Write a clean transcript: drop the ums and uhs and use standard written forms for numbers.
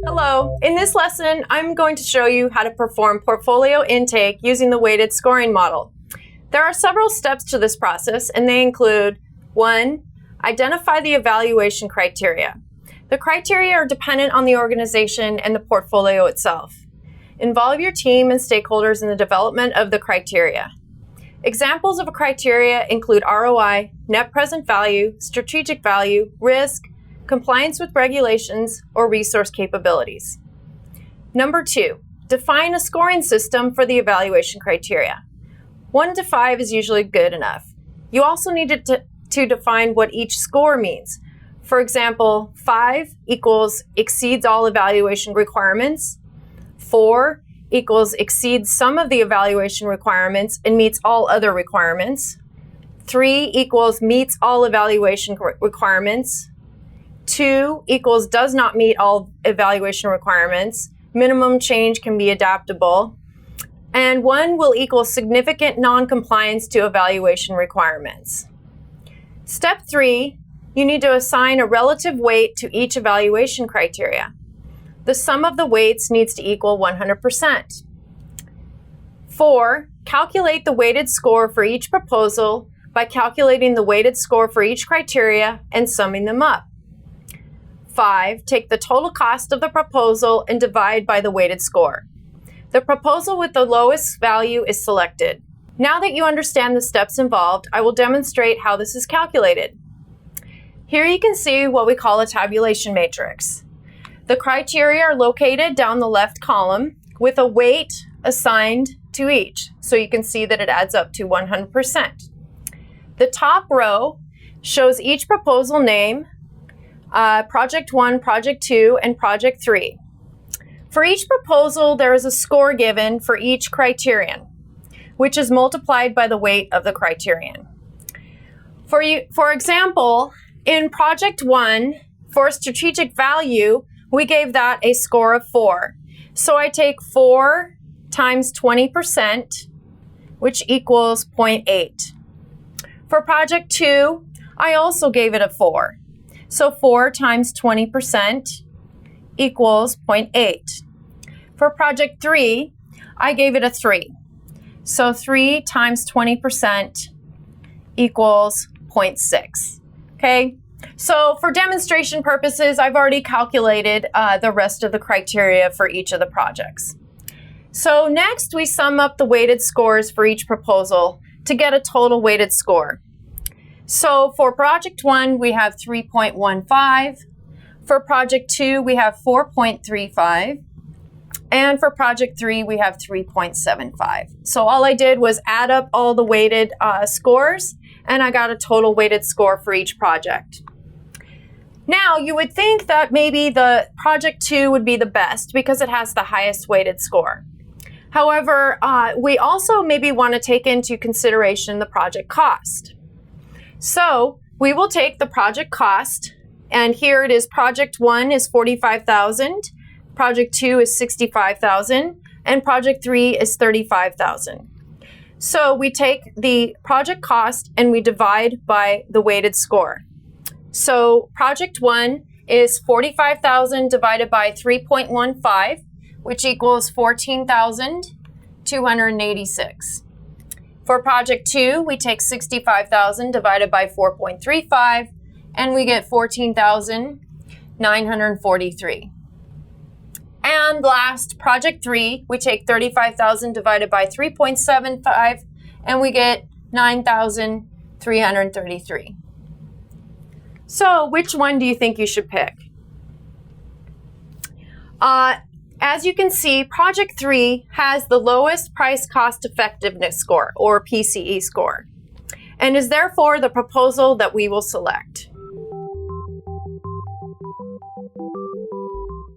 Hello, in this lesson, I'm going to show you how to perform portfolio intake using the weighted scoring model. There are several steps to this process, and they include 1. Identify the evaluation criteria. The criteria are dependent on the organization and the portfolio itself. Involve your team and stakeholders in the development of the criteria. Examples of a criteria include ROI, net present value, strategic value, risk, compliance with regulations, or resource capabilities. Number 2, define a scoring system for the evaluation criteria. 1 to 5 is usually good enough. You also need to define what each score means. For example, 5 equals exceeds all evaluation requirements. 4 equals exceeds some of the evaluation requirements and meets all other requirements. 3 equals meets all evaluation requirements. 2 equals does not meet all evaluation requirements. Minimum change can be adaptable. And 1 will equal significant non-compliance to evaluation requirements. Step 3, you need to assign a relative weight to each evaluation criteria. The sum of the weights needs to equal 100%. 4, calculate the weighted score for each proposal by calculating the weighted score for each criteria and summing them up. 5, take the total cost of the proposal and divide by the weighted score. The proposal with the lowest value is selected. Now that you understand the steps involved, I will demonstrate how this is calculated. Here you can see what we call a tabulation matrix. The criteria are located down the left column with a weight assigned to each, so you can see that it adds up to 100%. The top row shows each proposal name, Project 1, Project 2, and Project 3. For each proposal, there is a score given for each criterion, which is multiplied by the weight of the criterion. For example, in Project 1, for strategic value, we gave that a score of 4. So I take 4 times 20%, which equals 0.8. For Project 2, I also gave it a 4. So 4 times 20% equals 0.8. For Project 3, I gave it a 3. So 3 times 20% equals 0.6. Okay? So for demonstration purposes, I've already calculated the rest of the criteria for each of the projects. So next, we sum up the weighted scores for each proposal to get a total weighted score. So for Project 1, we have 3.15. For Project 2, we have 4.35. And for Project 3, we have 3.75. So all I did was add up all the weighted scores, and I got a total weighted score for each project. Now, you would think that maybe the Project 2 would be the best because it has the highest weighted score. However, we also maybe want to take into consideration the project cost. So we will take the project cost, and here it is. Project 1 is $45,000, Project 2 is $65,000, and Project 3 is $35,000. So we take the project cost and we divide by the weighted score. So Project 1 is $45,000 divided by 3.15, which equals 14,286. For Project 2, we take 65,000 divided by 4.35, and we get 14,943. And last, Project 3, we take 35,000 divided by 3.75, and we get 9,333. So which one do you think you should pick? As you can see, Project 3 has the lowest price cost effectiveness score, or PCE score, and is therefore the proposal that we will select.